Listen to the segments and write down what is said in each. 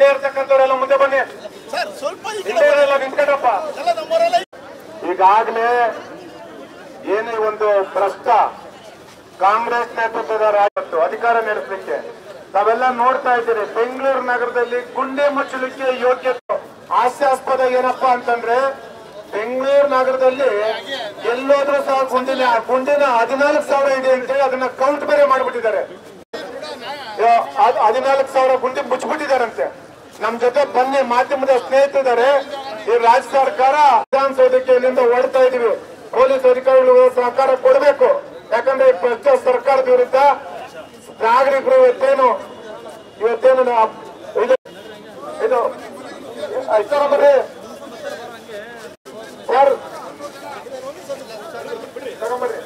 ಹಿಂದೆ ಇರ್ತಕ್ಕಂಥವರೆಲ್ಲ ಮುಂದೆ ಬನ್ನಿ, ಹಿಂದೆ ಇರಲ್ಲ ನಿಂತ್ಕೊಂಡ್ರಪ್ಪ. ಈಗಾಗಲೇ ಏನೇ ಒಂದು ಭ್ರಷ್ಟ ಕಾಂಗ್ರೆಸ್ ನೇತೃತ್ವದ ರಾಜ್ಯ ಅಧಿಕಾರ ನಡೆಸಲಿಕ್ಕೆ ತಾವೆಲ್ಲ ನೋಡ್ತಾ ಇದ್ದೀರಿ. ಬೆಂಗಳೂರು ನಗರದಲ್ಲಿ ಗುಂಡಿ ಮುಚ್ಚಲಿಕ್ಕೆ ಯೋಗ್ಯತೆ ಹಾಸ್ಯಾಸ್ಪದ ಏನಪ್ಪಾ ಅಂತಂದ್ರೆ, ಬೆಂಗಳೂರು ನಗರದಲ್ಲಿ ಎಲ್ಲೋದ್ರೂ ಸಹ ಗುಂಡಿನ 14,000 ಇದೆ ಅಂತೇಳಿ ಅದನ್ನ ಕೌಂಟ್ ಬೇರೆ ಮಾಡ್ಬಿಟ್ಟಿದ್ದಾರೆ. 14,000 ಗುಂಡಿ ಮುಚ್ಚಿಬಿಟ್ಟಿದಾರಂತೆ. ನಮ್ ಜೊತೆ ಬನ್ನಿ, ಮಾಧ್ಯಮದ ಸ್ನೇಹಿತರಿದ್ದಾರೆ. ಈ ರಾಜ್ಯ ಸರ್ಕಾರ ವಿಧಾನಸೌಧಕ್ಕೆ ಇಲ್ಲಿಂದ ಹೊರಡ್ತಾ ಇದೀವಿ. ಪೊಲೀಸ್ ಅಧಿಕಾರಿಗಳು ಸಹಕಾರ ಕೊಡಬೇಕು. ಯಾಕಂದ್ರೆ ಭ್ರಷ್ಟ ಸರ್ಕಾರದ ವಿರುದ್ಧ ನಾಗರಿಕರು ಇವತ್ತೇನು ಇದು ಬರ್ರಿ ಸರ್, ತಗೊಂಬರ್ರಿ.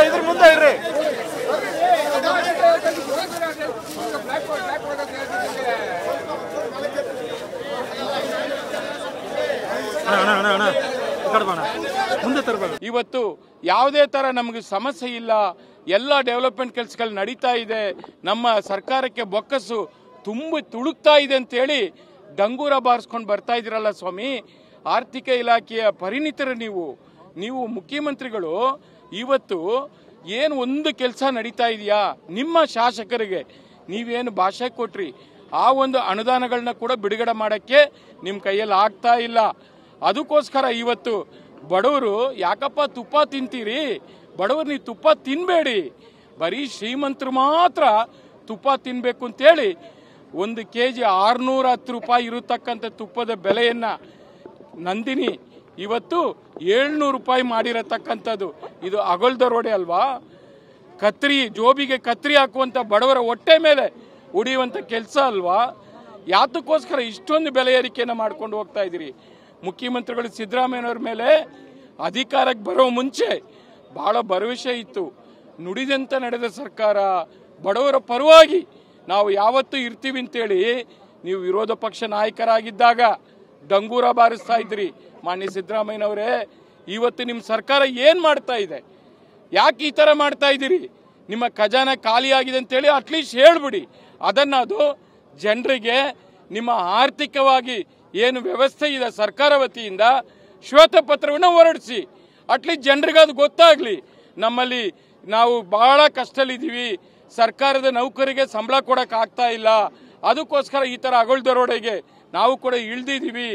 ಇದ್ರ ಮುಂದೆ ಇರ್ರಿ. ಇವತ್ತು ಯಾವುದೇ ತರ ನಮಗೆ ಸಮಸ್ಯೆ ಇಲ್ಲ, ಎಲ್ಲ ಡೆವಲಪ್ಮೆಂಟ್ ಕೆಲಸಗಳು ನಡೀತಾ ಇದೆ, ನಮ್ಮ ಸರ್ಕಾರಕ್ಕೆ ಬೊಕ್ಕಸು ತುಳುಕ್ತಾ ಇದೆ ಅಂತೇಳಿ ಡಂಗೂರ ಬಾರಿಸ್ಕೊಂಡು ಬರ್ತಾ ಇದ್ದೀರಲ್ಲ ಸ್ವಾಮಿ. ಆರ್ಥಿಕ ಇಲಾಖೆಯ ಪರಿಣಿತರು ನೀವು ಮುಖ್ಯಮಂತ್ರಿಗಳು. ಇವತ್ತು ಏನು ಒಂದು ಕೆಲಸ ನಡೀತಾ ಇದೆಯಾ? ನಿಮ್ಮ ಶಾಸಕರಿಗೆ ನೀವೇನು ಭಾಷೆ ಕೊಟ್ರಿ, ಆ ಒಂದು ಅನುದಾನಗಳನ್ನ ಕೂಡ ಬಿಡುಗಡೆ ಮಾಡಕ್ಕೆ ನಿಮ್ಮ ಕೈಯಲ್ಲಿ ಆಗ್ತಾ ಇಲ್ಲ. ಅದಕ್ಕೋಸ್ಕರ ಇವತ್ತು ಬಡವರು ಯಾಕಪ್ಪ ತುಪ್ಪ ತಿಂತೀರಿ? ಬಡವರು ನೀವು ತುಪ್ಪ ತಿನ್ಬೇಡಿ, ಬರೀ ಶ್ರೀಮಂತರು ಮಾತ್ರ ತುಪ್ಪ ತಿನ್ಬೇಕು ಅಂತೇಳಿ 1 kg 610 ರೂಪಾಯಿ ಇರತಕ್ಕಂಥ ತುಪ್ಪದ ಬೆಲೆಯನ್ನ ನಂದಿನಿ ಇವತ್ತು 700 ರೂಪಾಯಿ ಮಾಡಿರತಕ್ಕಂಥದ್ದು. ಇದು ಅಗಲ್ದರೋಡೆ ಅಲ್ವಾ? ಜೋಬಿಗೆ ಕತ್ರಿ ಹಾಕುವಂತ ಬಡವರ ಹೊಟ್ಟೆ ಮೇಲೆ ಉಡಿಯುವಂತ ಕೆಲಸ ಅಲ್ವಾ? ಯಾತಕ್ಕೋಸ್ಕರ ಇಷ್ಟೊಂದು ಬೆಲೆ ಏರಿಕೆಯನ್ನು ಮಾಡ್ಕೊಂಡು ಹೋಗ್ತಾ ಇದ್ದೀರಿ? ಮುಖ್ಯಮಂತ್ರಿಗಳು ಸಿದ್ದರಾಮಯ್ಯನವ್ರ ಮೇಲೆ ಅಧಿಕಾರಕ್ಕೆ ಬರೋ ಮುಂಚೆ ಬಹಳ ಭರವಸೆ ಇತ್ತು. ನುಡಿದಂತೆ ನಡೆದ ಸರ್ಕಾರ, ಬಡವರ ಪರವಾಗಿ ನಾವು ಯಾವತ್ತೂ ಇರ್ತೀವಿ ಅಂತೇಳಿ ನೀವು ವಿರೋಧ ಪಕ್ಷ ನಾಯಕರಾಗಿದ್ದಾಗ ಡಂಗೂರ ಬಾರಿಸ್ತಾ ಇದ್ರಿ. ಮಾನ್ಯ ಸಿದ್ದರಾಮಯ್ಯನವರೇ, ಇವತ್ತು ನಿಮ್ಮ ಸರ್ಕಾರ ಏನ್ ಮಾಡ್ತಾ ಇದೆ? ಯಾಕೆ ಈ ತರ ಮಾಡ್ತಾ ಇದ್ದೀರಿ? ನಿಮ್ಮ ಖಜಾನೆ ಖಾಲಿಯಾಗಿದೆ ಅಂತೇಳಿ ಅಟ್ಲೀಸ್ಟ್ ಹೇಳ್ಬಿಡಿ. ಅದು ಜನರಿಗೆ ನಿಮ್ಮ ಆರ್ಥಿಕವಾಗಿ ಏನು ವ್ಯವಸ್ಥೆ ಇದೆ ಸರ್ಕಾರ ವತಿಯಿಂದ ಶ್ವೇತಪತ್ರವನ್ನು ಹೊರಡಿಸಿ. ಅಟ್ಲೀಸ್ಟ್ ಜನರಿಗೆ ಅದು ಗೊತ್ತಾಗ್ಲಿ. ನಮ್ಮಲ್ಲಿ ನಾವು ಬಹಳ ಕಷ್ಟದಲ್ಲಿದ್ದೀವಿ, ಸರ್ಕಾರದ ನೌಕರಿಗೆ ಸಂಬಳ ಕೊಡಕ್ ಆಗ್ತಾ ಇಲ್ಲ, ಅದಕ್ಕೋಸ್ಕರ ಈ ತರ ಅಗಲ್ದರೋಡೆಗೆ ನಾವು ಕೂಡ ಇಳ್ದಿದ್ದೀವಿ,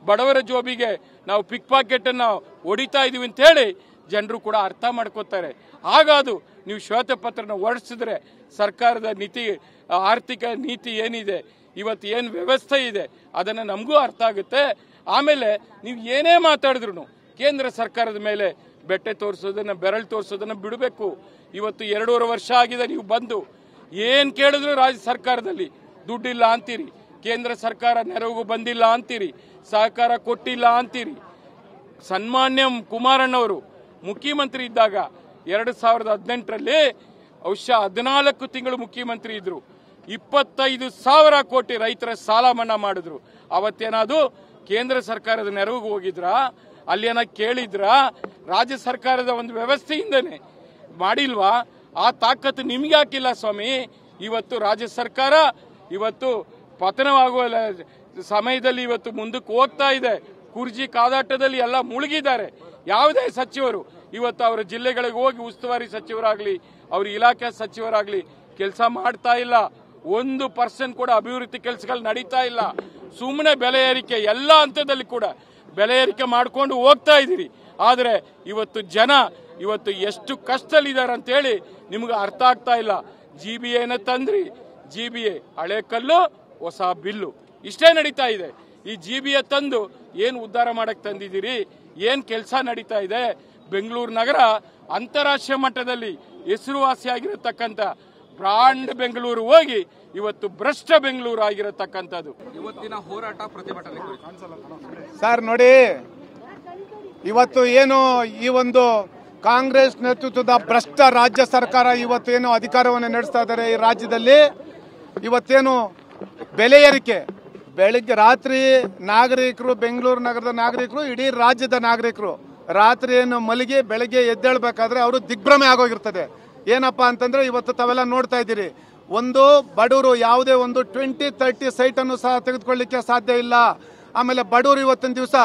ಬಡವರ ಜೋಬಿಗೆ ನಾವು ಪಿಕ್ ಪಾಕೆಟ್ ಅನ್ನು ಹೊಡಿತಾ ಇದೀವಿ ಅಂತ ಹೇಳಿ ಜನರು ಕೂಡ ಅರ್ಥ ಮಾಡ್ಕೋತಾರೆ. ಹಾಗಾದು ನೀವು ಶ್ವೇತಪತ್ರನ ಹೊರಡಿಸಿದ್ರೆ ಸರ್ಕಾರದ ನೀತಿ, ಆರ್ಥಿಕ ನೀತಿ ಏನಿದೆ, ಇವತ್ತು ಏನು ವ್ಯವಸ್ಥೆ ಇದೆ ಅದನ್ನ ನಮಗೂ ಅರ್ಥ ಆಗುತ್ತೆ. ಆಮೇಲೆ ನೀವು ಏನೇ ಮಾತಾಡಿದ್ರು ಕೇಂದ್ರ ಸರ್ಕಾರದ ಮೇಲೆ ಬೆಟ್ಟೆ ತೋರಿಸೋದನ್ನ, ಬೆರಳು ತೋರಿಸೋದನ್ನ ಬಿಡಬೇಕು. ಇವತ್ತು 2.5 ವರ್ಷ ಆಗಿದೆ ನೀವು ಬಂದು, ಏನ್ ಕೇಳಿದ್ರು ರಾಜ್ಯ ಸರ್ಕಾರದಲ್ಲಿ ದುಡ್ಡಿಲ್ಲ ಅಂತೀರಿ, ಕೇಂದ್ರ ಸರ್ಕಾರ ನೆರವಿಗೂ ಬಂದಿಲ್ಲ ಅಂತೀರಿ, ಸಹಕಾರ ಕೊಟ್ಟಿಲ್ಲ ಅಂತೀರಿ. ಸನ್ಮಾನ್ಯ ಕುಮಾರಣ್ಣವರು ಮುಖ್ಯಮಂತ್ರಿ ಇದ್ದಾಗ 2018ರಲ್ಲಿ ಬಹುಶಃ 14 ತಿಂಗಳು ಮುಖ್ಯಮಂತ್ರಿ ಇದ್ರು. 25,000 ಕೋಟಿ ರೈತರ ಸಾಲ ಮನ್ನಾ ಮಾಡಿದ್ರು. ಅವತ್ತೇನಾದ್ರು ಕೇಂದ್ರ ಸರ್ಕಾರದ ನೆರವಿಗೆ ಹೋಗಿದ್ರ? ಅಲ್ಲೇನ ಕೇಳಿದ್ರ? ರಾಜ್ಯ ಸರ್ಕಾರದ ಒಂದು ವ್ಯವಸ್ಥೆಯಿಂದನೇ ಮಾಡಿಲ್ವಾ? ಆ ತಾಕತ್ತು ನಿಮ್ಗೆ ಹಾಕಿಲ್ಲ ಸ್ವಾಮಿ. ಇವತ್ತು ರಾಜ್ಯ ಸರ್ಕಾರ ಇವತ್ತು ಪತನವಾಗುವ ಸಮಯದಲ್ಲಿ ಇವತ್ತು ಮುಂದಕ್ಕೆ ಹೋಗ್ತಾ ಇದೆ. ಕುರ್ಜಿ ಕಾದಾಟದಲ್ಲಿ ಎಲ್ಲ ಮುಳುಗಿದ್ದಾರೆ. ಯಾವುದೇ ಸಚಿವರು ಇವತ್ತು ಅವರ ಜಿಲ್ಲೆಗಳಿಗೆ ಹೋಗಿ ಉಸ್ತುವಾರಿ ಸಚಿವರಾಗ್ಲಿ, ಅವ್ರ ಇಲಾಖೆ ಸಚಿವರಾಗ್ಲಿ ಕೆಲಸ ಮಾಡ್ತಾ ಇಲ್ಲ. 1% ಕೂಡ ಅಭಿವೃದ್ಧಿ ಕೆಲಸಗಳು ನಡೀತಾ ಇಲ್ಲ. ಸುಮ್ಮನೆ ಬೆಲೆ ಏರಿಕೆ, ಎಲ್ಲ ಹಂತದಲ್ಲಿ ಕೂಡ ಬೆಲೆ ಏರಿಕೆ ಮಾಡ್ಕೊಂಡು ಹೋಗ್ತಾ ಇದ್ದೀರಿ. ಆದ್ರೆ ಇವತ್ತು ಜನ ಇವತ್ತು ಎಷ್ಟು ಕಷ್ಟದಲ್ಲಿದ್ದಾರೆ ಅಂತ ಹೇಳಿ ನಿಮ್ಗೆ ಅರ್ಥ ಆಗ್ತಾ ಇಲ್ಲ. GBAನ ತಂದ್ರಿ, GBA ಹಳೆ ಕಲ್ಲು ಹೊಸ ಬಿಲ್ಲು, ಇಷ್ಟೇ ನಡೀತಾ ಇದೆ. ಈ GBA ತಂದು ಏನು ಉದ್ಧಾರ ಮಾಡಕ್ ತಂದಿದ್ದೀರಿ? ಏನ್ ಕೆಲಸ ನಡೀತಾ ಇದೆ. ಬೆಂಗಳೂರು ನಗರ ಅಂತಾರಾಷ್ಟ್ರೀಯ ಮಟ್ಟದಲ್ಲಿ ಹೆಸರುವಾಸಿಯಾಗಿರತಕ್ಕಂಥ ಬ್ರಾಂಡ್ ಬೆಂಗಳೂರು ಹೋಗಿ ಇವತ್ತು ಭ್ರಷ್ಟ ಬೆಂಗಳೂರು ಆಗಿರತಕ್ಕಂಥದ್ದು. ಇವತ್ತಿನ ಹೋರಾಟ ಪ್ರತಿಭಟನೆ ಸರ್ ನೋಡಿ, ಇವತ್ತು ಏನು ಈ ಒಂದು ಕಾಂಗ್ರೆಸ್ ನೇತೃತ್ವದ ಭ್ರಷ್ಟ ರಾಜ್ಯ ಸರ್ಕಾರ ಇವತ್ತೇನು ಅಧಿಕಾರವನ್ನು ನಡೆಸ್ತಾ ಇದ್ದಾರೆ ಈ ರಾಜ್ಯದಲ್ಲಿ, ಇವತ್ತೇನು ಬೆಲೆ ಏರಿಕೆ, ಬೆಳಿಗ್ಗೆ ರಾತ್ರಿ ನಾಗರಿಕರು, ಬೆಂಗಳೂರು ನಗರದ ನಾಗರಿಕರು, ಇಡೀ ರಾಜ್ಯದ ನಾಗರಿಕರು ರಾತ್ರಿಯನ್ನು ಮಲಗಿ ಬೆಳಗ್ಗೆ ಎದ್ದೇಳಬೇಕಾದ್ರೆ ಅವರು ದಿಗ್ಭ್ರಮೆ ಆಗೋಗಿರ್ತದೆ. ಏನಪ್ಪಾ ಅಂತಂದ್ರೆ ಇವತ್ತು ತಾವೆಲ್ಲ ನೋಡ್ತಾ ಇದ್ದೀರಿ, ಒಂದು ಬಡವರು ಯಾವುದೇ ಒಂದು 20-30 ಸೈಟನ್ನು ಸಹ ತೆಗೆದುಕೊಳ್ಳಿಕ್ಕೆ ಸಾಧ್ಯ ಇಲ್ಲ. ಆಮೇಲೆ ಬಡವರು ಇವತ್ತಿನ ದಿವಸ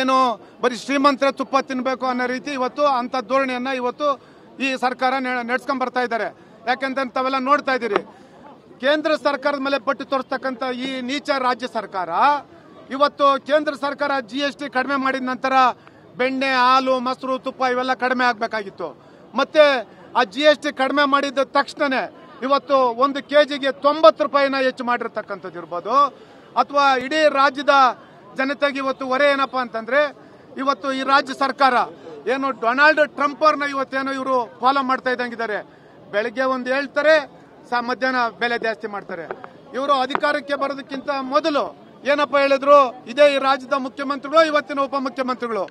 ಏನು ಬರೀ ಶ್ರೀಮಂತರ ತುಪ್ಪ ತಿನ್ನಬೇಕು ಅನ್ನೋ ರೀತಿ ಇವತ್ತು ಅಂತ ಧೋರಣೆಯನ್ನ ಇವತ್ತು ಈ ಸರ್ಕಾರ ನಡೆಸ್ಕೊಂಡ್ ಬರ್ತಾ ಇದ್ದಾರೆ. ಯಾಕಂತಂದ್ರೆ ತಾವೆಲ್ಲ ನೋಡ್ತಾ ಇದ್ದೀರಿ, ಕೇಂದ್ರ ಸರ್ಕಾರದ ಮೇಲೆ ಪಟ್ಟು ತೋರಿಸ್ತಕ್ಕಂಥ ಈ ನೀಚ ರಾಜ್ಯ ಸರ್ಕಾರ ಇವತ್ತು ಕೇಂದ್ರ ಸರ್ಕಾರ GST ಕಡಿಮೆ ಮಾಡಿದ ನಂತರ ಬೆಣ್ಣೆ, ಹಾಲು, ಮೊಸರು, ತುಪ್ಪ ಇವೆಲ್ಲ ಕಡಿಮೆ ಆಗಬೇಕಾಗಿತ್ತು. ಮತ್ತೆ ಆ GST ಕಡಿಮೆ ಮಾಡಿದ ತಕ್ಷಣನೇ ಇವತ್ತು 1 kgಗೆ 90 ರೂಪಾಯಿನ ಹೆಚ್ಚು ಮಾಡಿರ್ತಕ್ಕಂಥದ್ದು ಇರ್ಬೋದು. ಅಥವಾ ಇಡೀ ರಾಜ್ಯದ ಜನತೆಗೆ ಇವತ್ತು ಹೊರೆ ಏನಪ್ಪಾ ಅಂತಂದ್ರೆ, ಇವತ್ತು ಈ ರಾಜ್ಯ ಸರ್ಕಾರ ಏನು ಡೊನಾಲ್ಡ್ ಟ್ರಂಪ್ ಅವ್ರನ್ನ ಇವತ್ತೇನೋ ಇವರು ಫಾಲೋ ಮಾಡ್ತಾ ಇದ್ದಂಗಿದ್ದಾರೆ. ಬೆಳಗ್ಗೆ ಒಂದು ಹೇಳ್ತಾರೆ, ಮಧ್ಯಾಹ್ನ ಬೆಲೆ ಜಾಸ್ತಿ ಮಾಡ್ತಾರೆ. ಇವರು ಅಧಿಕಾರಕ್ಕೆ ಬರೋದಕ್ಕಿಂತ ಮೊದಲು ಏನಪ್ಪಾ ಹೇಳಿದ್ರು, ಇದೇ ಈ ರಾಜ್ಯದ ಮುಖ್ಯಮಂತ್ರಿಗಳು, ಇವತ್ತಿನ ಉಪಮುಖ್ಯಮಂತ್ರಿಗಳು,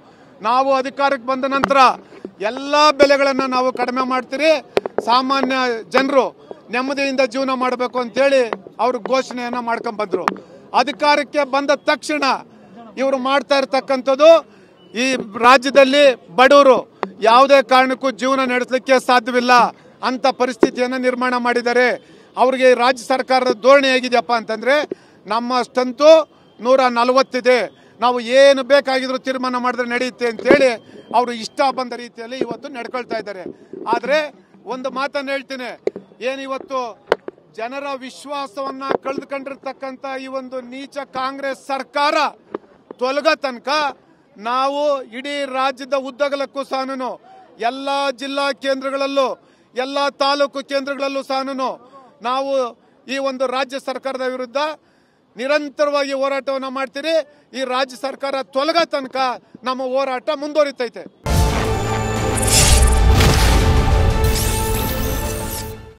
ನಾವು ಅಧಿಕಾರಕ್ಕೆ ಬಂದ ನಂತರ ಎಲ್ಲಾ ಬೆಲೆಗಳನ್ನ ನಾವು ಕಡಿಮೆ ಮಾಡ್ತೀರಿ, ಸಾಮಾನ್ಯ ಜನರು ನೆಮ್ಮದಿಯಿಂದ ಜೀವನ ಮಾಡಬೇಕು ಅಂತೇಳಿ ಅವರು ಘೋಷಣೆಯನ್ನ ಮಾಡ್ಕೊಂಡ್ ಬಂದ್ರು. ಅಧಿಕಾರಕ್ಕೆ ಬಂದ ತಕ್ಷಣ ಇವರು ಮಾಡ್ತಾ ಇರತಕ್ಕಂಥದ್ದು, ಈ ರಾಜ್ಯದಲ್ಲಿ ಬಡವರು ಯಾವುದೇ ಕಾರಣಕ್ಕೂ ಜೀವನ ನಡೆಸಲಿಕ್ಕೆ ಸಾಧ್ಯವಿಲ್ಲ ಅಂತ ಪರಿಸ್ಥಿತಿಯನ್ನ ನಿರ್ಮಾಣ ಮಾಡಿದ್ದಾರೆ. ಅವ್ರಿಗೆ ರಾಜ್ಯ ಸರ್ಕಾರದ ಧೋರಣೆ ಹೇಗಿದೆಯಪ್ಪ ಅಂತಂದ್ರೆ, ನಮ್ಮ ಸ್ಟ್ರೆಂತು 140 ಇದೆ, ನಾವು ಏನು ಬೇಕಾಗಿದ್ರು ತೀರ್ಮಾನ ಮಾಡಿದ್ರೆ ನಡೆಯುತ್ತೆ ಅಂತೇಳಿ ಅವರು ಇಷ್ಟ ಬಂದ ರೀತಿಯಲ್ಲಿ ಇವತ್ತು ನಡ್ಕೊಳ್ತಾ ಇದ್ದಾರೆ. ಆದ್ರೆ ಒಂದು ಮಾತನ್ನ ಹೇಳ್ತೀನಿ, ಏನಿವತ್ತು ಜನರ ವಿಶ್ವಾಸವನ್ನ ಕಳೆದುಕೊಂಡಿರ್ತಕ್ಕಂಥ ಈ ಒಂದು ನೀಚ ಕಾಂಗ್ರೆಸ್ ಸರ್ಕಾರ ತೊಲಗ ತನಕ ನಾವು ಇಡೀ ರಾಜ್ಯದ ಉದ್ದಗಲಕ್ಕೂ ಸಹ ಎಲ್ಲಾ ಜಿಲ್ಲಾ ಕೇಂದ್ರಗಳಲ್ಲೂ, ಎಲ್ಲಾ ತಾಲೂಕು ಕೇಂದ್ರಗಳಲ್ಲೂ ಸಹ ನಾವು ಈ ಒಂದು ರಾಜ್ಯ ಸರ್ಕಾರದ ವಿರುದ್ಧ ನಿರಂತರವಾಗಿ ಹೋರಾಟವನ್ನು ಮಾಡ್ತೀರಿ. ಈ ರಾಜ್ಯ ಸರ್ಕಾರ ತೊಲಗ ತನಕ ನಮ್ಮ ಹೋರಾಟ ಮುಂದುವರಿತೈತೆ.